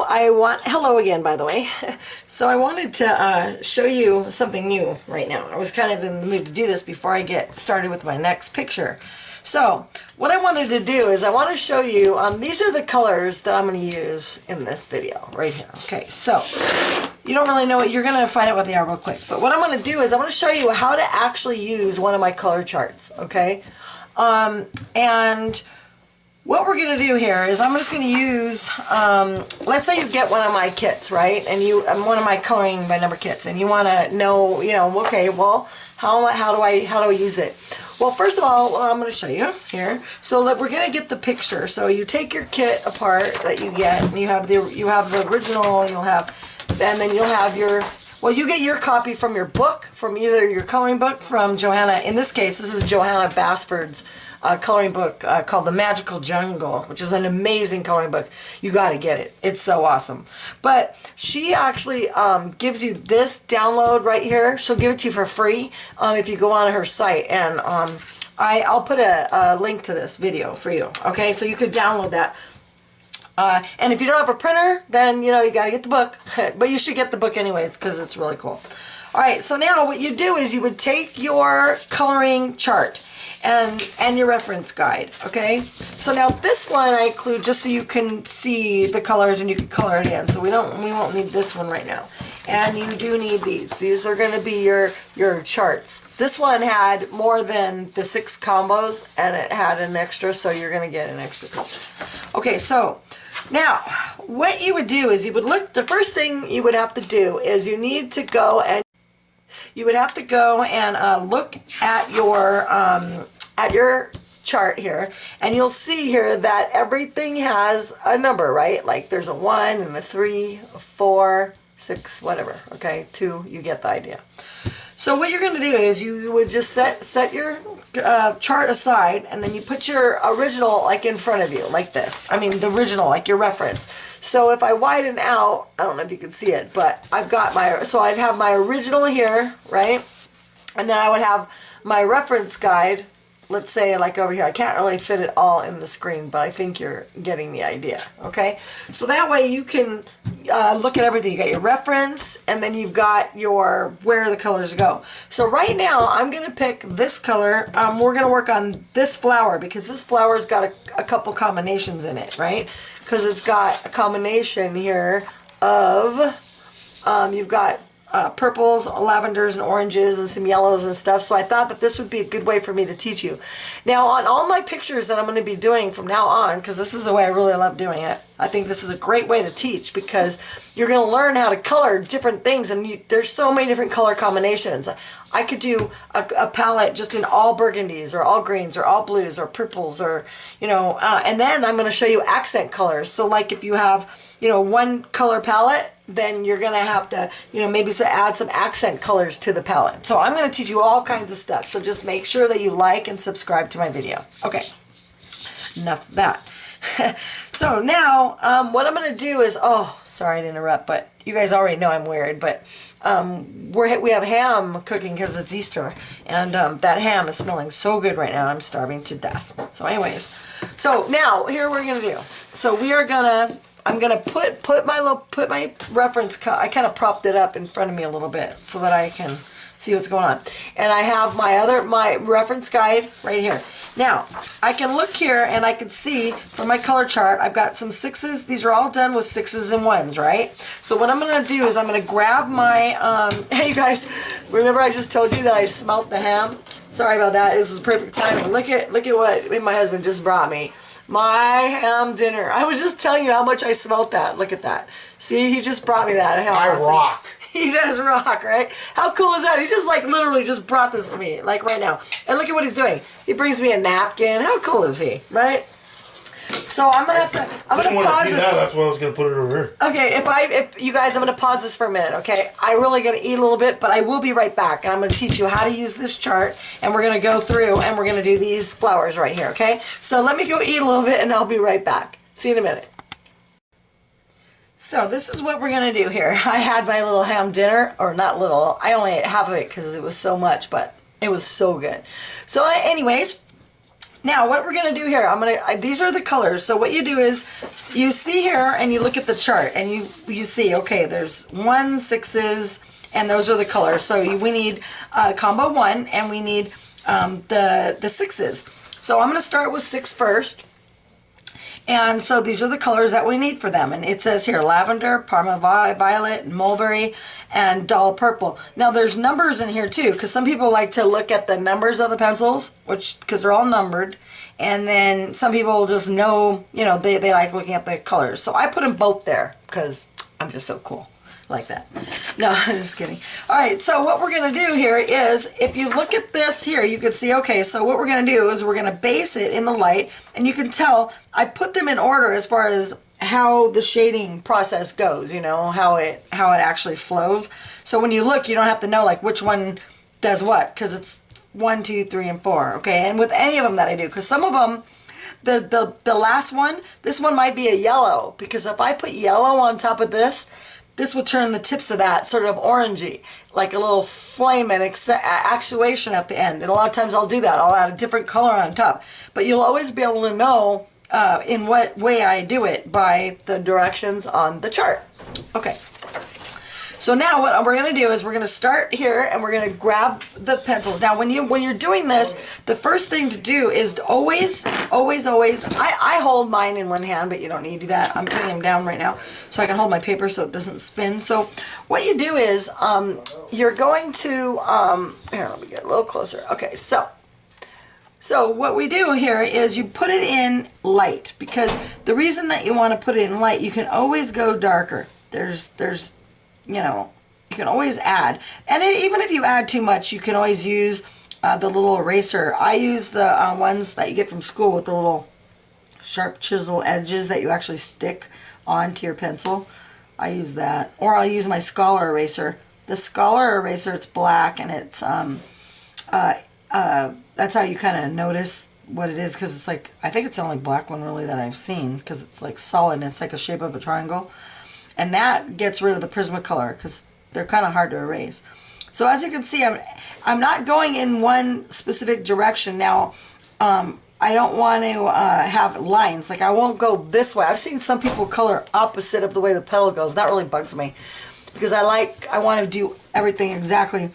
hello again, by the way. So I wanted to show you something new right now. I was kind of in the mood to do this before I get started with my next picture. So what I wanted to do is I want to show you, these are the colors that I'm going to use in this video right here. Okay, so you don't really know what, you're going to find out what they are real quick. But what I'm going to do is I'm going to show you how to actually use one of my color charts, okay? And what we're going to do here is I'm just going to use, let's say you get one of my kits, right? And one of my coloring by number kits, and you want to know, okay, well, how do I use it? Well, first of all, I'm going to show you here. So we're going to get the picture. So you take your kit apart that you get, and you have the original, and then you'll have your, well, you get your copy from your book, from either your coloring book from Johanna. In this case, this is Johanna Basford's coloring book called The Magical Jungle, which is an amazing coloring book. You got to get it. It's so awesome. But she actually gives you this download right here. She'll give it to you for free if you go on her site. And I'll put a link to this video for you. Okay, so you could download that. And if you don't have a printer, then you got to get the book. But you should get the book anyways because it's really cool. All right, so now what you do is you would take your coloring chart and your reference guide, okay? So now this one I include just so you can see the colors and you can color it in. So we won't need this one right now. And you do need these. These are going to be your charts. This one had more than the 6 combos, and it had an extra, so you're going to get an extra picture. Okay, so now what you would do is you would look, the first thing you would have to do is you need to go and look at your chart here, and you'll see here that everything has a number, right? Like there's a 1 and a 3, a 4, 6, whatever, okay? 2, you get the idea. So what you're going to do is you would just set your chart aside, and then you put your original like in front of you, like this. I mean the original, like your reference. So if I widen out, I don't know if you can see it, but I've got so I'd have my original here, right? And then I would have my reference guide, let's say like over here. I can't really fit it all in the screen, but I think you're getting the idea, okay? So that way you can look at everything. You got your reference, and then you've got where the colors go. So right now I'm going to pick this color. We're going to work on this flower because this flower's got a couple combinations in it, right? Because it's got a combination here of, you've got purples, lavenders, and oranges, and some yellows and stuff. So I thought that this would be a good way for me to teach you. Now, on all my pictures that I'm going to be doing from now on, because this is the way I really love doing it, I think this is a great way to teach because you're going to learn how to color different things, and there's so many different color combinations. I could do a palette just in all burgundies or all greens or all blues or purples or, and then I'm going to show you accent colors. So like if you have, one color palette, then you're going to have to, maybe add some accent colors to the palette. So I'm going to teach you all kinds of stuff. So just make sure that you like and subscribe to my video. Okay, enough of that. So now what I'm going to do is, oh, sorry to interrupt, but you guys already know I'm weird, but we have ham cooking because it's Easter, and that ham is smelling so good right now. I'm starving to death. So anyways, so now here we're going to do. So I'm gonna put my reference. I kind of propped it up in front of me a little bit so that I can see what's going on. And I have my reference guide right here. Now I can look here and I can see from my color chart I've got some 6s. These are all done with 6s and 1s, right? So what I'm gonna do is I'm gonna grab my hey you guys, remember I just told you that I smelt the ham? Sorry about that. This is perfect timing. Look at what my husband just brought me. My ham dinner. I was just telling you how much I smelt that. Look at that. See, he just brought me that. I rock. He does rock, right? How cool is that? He just literally just brought this to me, like right now. And look at what he's doing. He brings me a napkin. How cool is he, right? So I'm gonna pause this. That's why I was gonna put it over here. Okay, if you guys, I'm gonna pause this for a minute. Okay, I'm really gonna eat a little bit, but I will be right back, and I'm gonna teach you how to use this chart, and we're gonna go through and we're gonna do these flowers right here. Okay, so let me go eat a little bit, and I'll be right back. See you in a minute. So this is what we're gonna do here. I had my little ham dinner, or not little. I only ate half of it because it was so much, but it was so good. So anyways. Now what we're going to do here, these are the colors. So what you do is you see here and you look at the chart and you see, okay, there's 1, 6s, and those are the colors. So we need combo 1 and we need the 6s. So I'm going to start with 6 first. And so these are the colors that we need for them. And it says here, lavender, Parma Violet, Mulberry, and Dahlia Purple. Now there's numbers in here too, because some people like to look at the numbers of the pencils, because they're all numbered. And then some people just know, they like looking at the colors. So I put them both there, because I'm just so cool like that. No, I'm just kidding. All right, so what we're going to do here is, if you look at this here, you can see, okay, so what we're going to do is we're going to base it in the light, and you can tell I put them in order as far as how the shading process goes, how it actually flows. So when you look, you don't have to know like which one does what, because it's 1, 2, 3, and 4, okay? And with any of them that I do, because some of them, the last one, this one might be a yellow, because if I put yellow on top of this will turn the tips of that sort of orangey, like a little flame and actuation at the end. And a lot of times I'll do that. I'll add a different color on top. But you'll always be able to know in what way I do it by the directions on the chart. Okay. So now what we're going to do is we're going to start here and we're going to grab the pencils. Now when you're doing this, the first thing to do is to always, I hold mine in one hand, but you don't need to do that. I'm putting them down right now so I can hold my paper so it doesn't spin. So what you do is you're going to, here, let me get a little closer. Okay, so what we do here is you put it in light, because the reason that you want to put it in light, you can always go darker. You can always add. And even if you add too much, you can always use the little eraser. I use the ones that you get from school with the little sharp chisel edges that you actually stick onto your pencil. I use that. Or I'll use my Scholar eraser. The Scholar eraser, it's black, and it's, that's how you kind of notice what it is, because it's like, I think it's the only black one really that I've seen, because it's like solid and it's like the shape of a triangle. And that gets rid of the Prismacolor, because they're kind of hard to erase. So as you can see, I'm not going in one specific direction. Now, I don't want to have lines. Like, I won't go this way. I've seen some people color opposite of the way the petal goes. That really bugs me, because I want to do everything exactly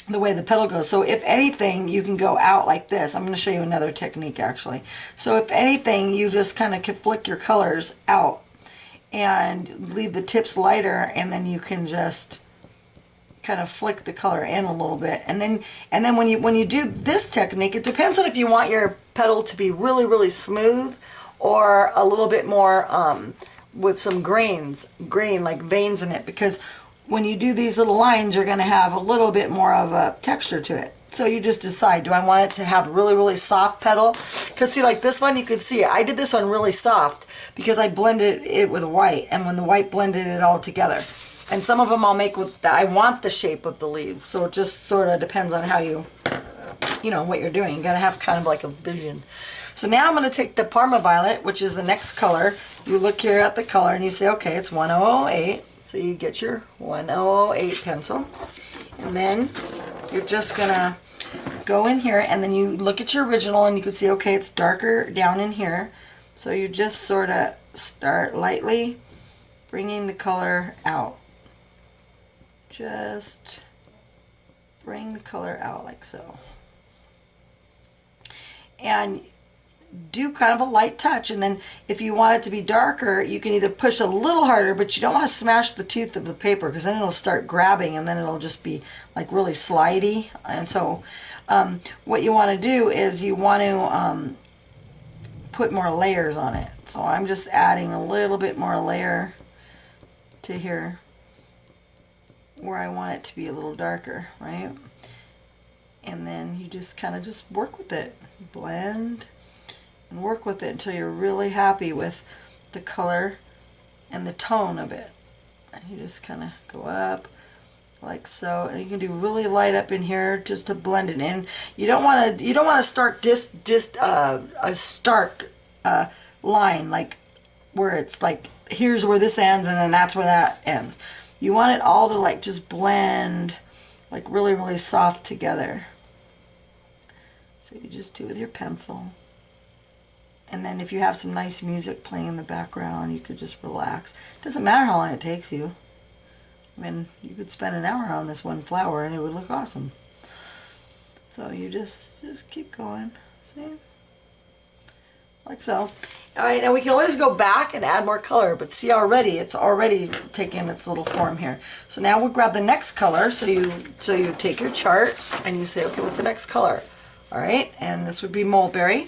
the way the petal goes. So if anything, you can go out like this. I'm going to show you another technique, actually. So if anything, you just kind of can flick your colors out and leave the tips lighter, and then you can just kind of flick the color in a little bit. And then when you do this technique, it depends on if you want your petal to be really, really smooth or a little bit more with some grain like veins in it, because when you do these little lines, you're going to have a little bit more of a texture to it. So you just decide, do I want it to have really, really soft petal? Because see, like this one, you can see, I did this one really soft because I blended it with white, and when the white blended it all together. And some of them I'll make with, I want the shape of the leaf. So it just sort of depends on how you know, what you're doing. You got to have kind of like a vision. So now I'm going to take the Parma Violet, which is the next color. You look here at the color and you say, okay, it's 1008. So you get your 1008 pencil. And then you're just going to go in here, and then you look at your original and you can see, okay, it's darker down in here. So you just sort of start lightly bringing the color out. Just bring the color out like so. And do kind of a light touch, and then if you want it to be darker, you can either push a little harder, but you don't want to smash the tooth of the paper, because then it'll start grabbing and then it'll just be like really slidey. And so what you want to do is you want to put more layers on it. So I'm just adding a little bit more layer to here where I want it to be a little darker, right? And then you just kind of just work with it, blend and work with it until you're really happy with the color and the tone of it. And you just kind of go up like so, and you can do really light up in here just to blend it in. You don't want to start a stark line, like where it's like here's where this ends and then that's where that ends. You want it all to like just blend like really, really soft together. So you just do it with your pencil. And then if you have some nice music playing in the background, you could just relax. Doesn't matter how long it takes you. I mean, you could spend an hour on this one flower and it would look awesome. So you just keep going. See? Like so. Alright, now we can always go back and add more color, but see already, it's already taken its little form here. So now we'll grab the next color. So you take your chart and you say, okay, what's the next color? Alright, and this would be Mulberry.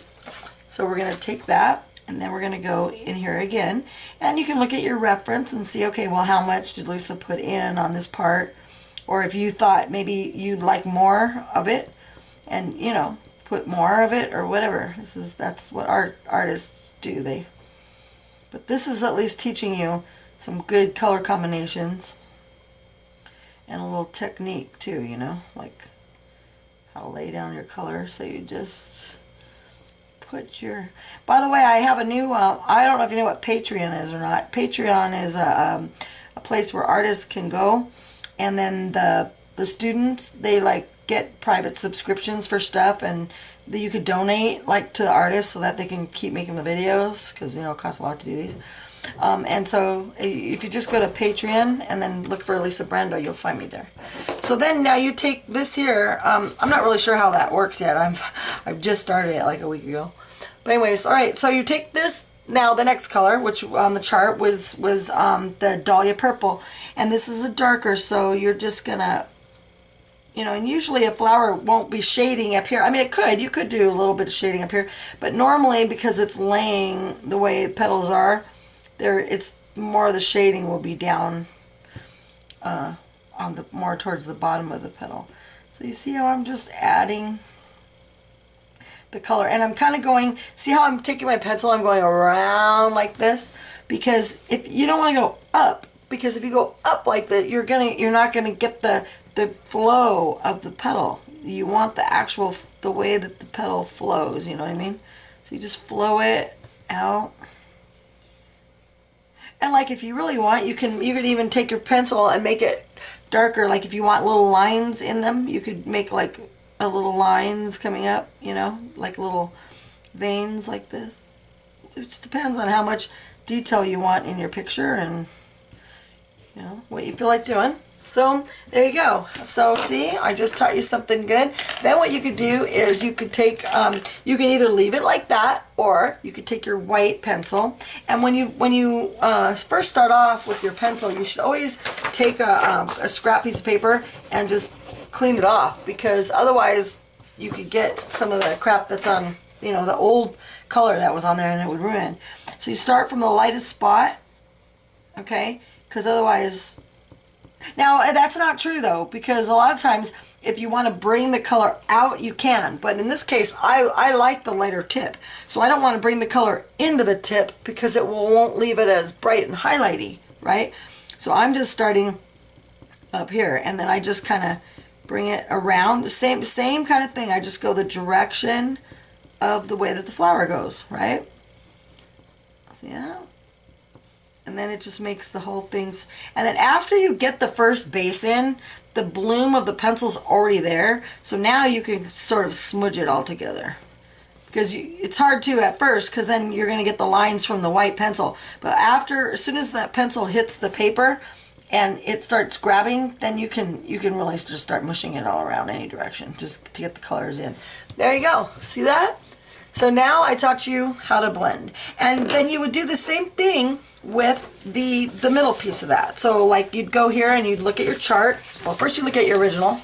So we're going to take that, and then we're going to go in here again. And you can look at your reference and see, okay, well, how much did Lisa put in on this part? Or if you thought maybe you'd like more of it, and, you know, put more of it or whatever. That's what artists do. But this is at least teaching you some good color combinations and a little technique too, you know, like how to lay down your color. So you just put your... By the way, I have a new, I don't know if you know what Patreon is or not. Patreon is a place where artists can go, and then the students, they like get private subscriptions for stuff, and that you could donate like to the artists so that they can keep making the videos, because you know it costs a lot to do these. And so if you just go to Patreon and then look for Lisa Brando, you'll find me there. So then now you take this here. I'm not really sure how that works yet. I've just started it like a week ago. But anyways, all right. So you take this now, the next color, which on the chart was the Dahlia Purple, and this is a darker. So you're just gonna, you know, and usually a flower won't be shading up here. I mean, it could. You could do a little bit of shading up here, but normally because it's laying the way petals are, it's more of the shading will be down on the more towards the bottom of the petal. So you see how I'm just adding the color, and I'm kind of going, see how I'm taking my pencil, I'm going around like this, because if you don't want to go up, because if you go up like that, you're not gonna get the flow of the petal. You want the way that the petal flows, you know what I mean? So you just flow it out. And like if you really want, you could even take your pencil and make it darker. Like if you want little lines in them, you could make like a little lines coming up, you know, like little veins like this. It just depends on how much detail you want in your picture and, you know, what you feel like doing. So there you go. So see, I just taught you something good. Then what you could do is you could take, you can either leave it like that, or you could take your white pencil. And when you first start off with your pencil, you should always take a scrap piece of paper and just clean it off, because otherwise you could get some of the crap that's on, you know, the old color that was on there, and it would ruin. So you start from the lightest spot, okay? Because otherwise... Now, that's not true, though, because a lot of times, if you want to bring the color out, you can. But in this case, I like the lighter tip. So I don't want to bring the color into the tip, because it won't leave it as bright and highlighty, right? So I'm just starting up here, and then I just kind of bring it around. The same kind of thing. I just go the direction of the way that the flower goes, right? See that? And then it just makes the whole thing. And then after you get the first base in, the bloom of the pencil's already there. So now you can sort of smudge it all together. Because it's hard to at first, because then you're going to get the lines from the white pencil. But as soon as that pencil hits the paper and it starts grabbing, then you can really just start mushing it all around any direction, just to get the colors in. There you go. See that? So now I taught you how to blend. And then you would do the same thing with the middle piece of that. So like you'd go here and you'd look at your chart. Well, first you look at your original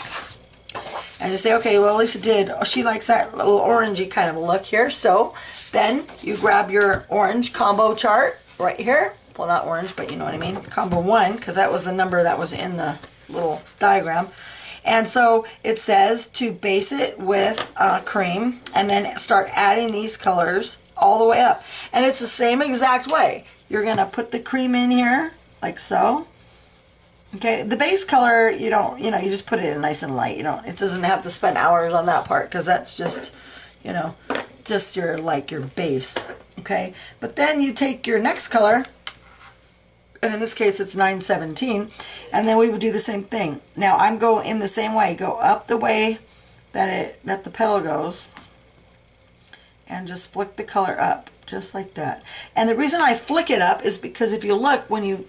and you say, okay, well, Lisa she likes that little orangey kind of a look here. So then you grab your orange combo chart right here. Well, not orange, but you know what I mean. Combo 1, because that was the number that was in the little diagram. And so it says to base it with cream and then start adding these colors all the way up. And it's the same exact way. You're going to put the cream in here like so. Okay, the base color, you just put it in nice and light. It doesn't have to spend hours on that part, because that's just, just your base. Okay, but then you take your next color, and in this case it's 917, and then we would do the same thing. Now I'm going in the same way, go up the way that the petal goes, and just flick the color up. just like that. And the reason I flick it up is because if you look, when you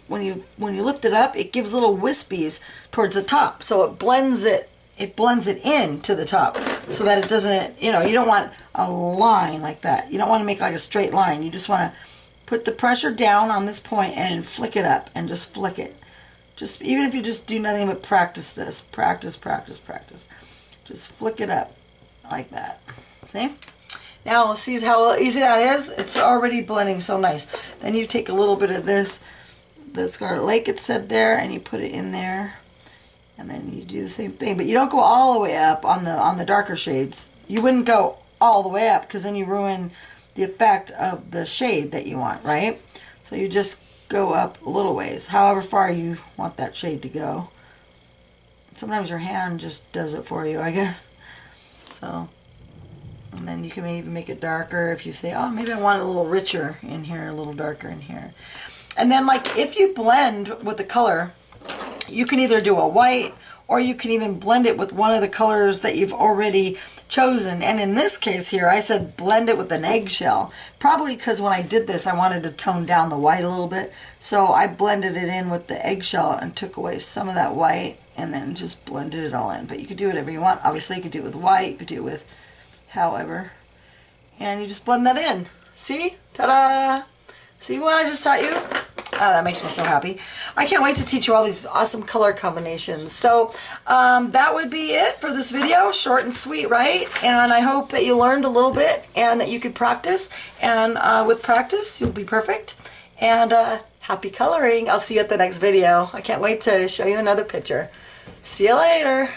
lift it up, it gives little wispies towards the top, so it blends it in to the top, so that it doesn't, you know, you don't want a line like that. You don't want to make like a straight line. You just want to put the pressure down on this point and flick it up, and just flick it. Just even if you just do nothing but practice this, practice. Just flick it up like that. See? Now see how easy that is? It's already blending so nice. Then you take a little bit of this, the Scarlet Lake it said there, and you put it in there. And then you do the same thing, but you don't go all the way up on the darker shades. You wouldn't go all the way up, because then you ruin the effect of the shade that you want, right? So you just go up a little ways, however far you want that shade to go. Sometimes your hand just does it for you, I guess. So, and then you can maybe make it darker if you say, oh, maybe I want it a little richer in here, a little darker in here. And then, like, if you blend with the color, you can either do a white, or you can even blend it with one of the colors that you've already chosen. And in this case here, I said blend it with an eggshell. Probably because when I did this, I wanted to tone down the white a little bit. So I blended it in with the eggshell and took away some of that white, and then just blended it all in. But you could do whatever you want. Obviously, you could do it with white, you could do it with however. And you just blend that in. See? Ta-da! See what I just taught you? Oh, that makes me so happy. I can't wait to teach you all these awesome color combinations. So that would be it for this video. Short and sweet, right? And I hope that you learned a little bit and that you could practice. And with practice, you'll be perfect. And happy coloring. I'll see you at the next video. I can't wait to show you another picture. See you later.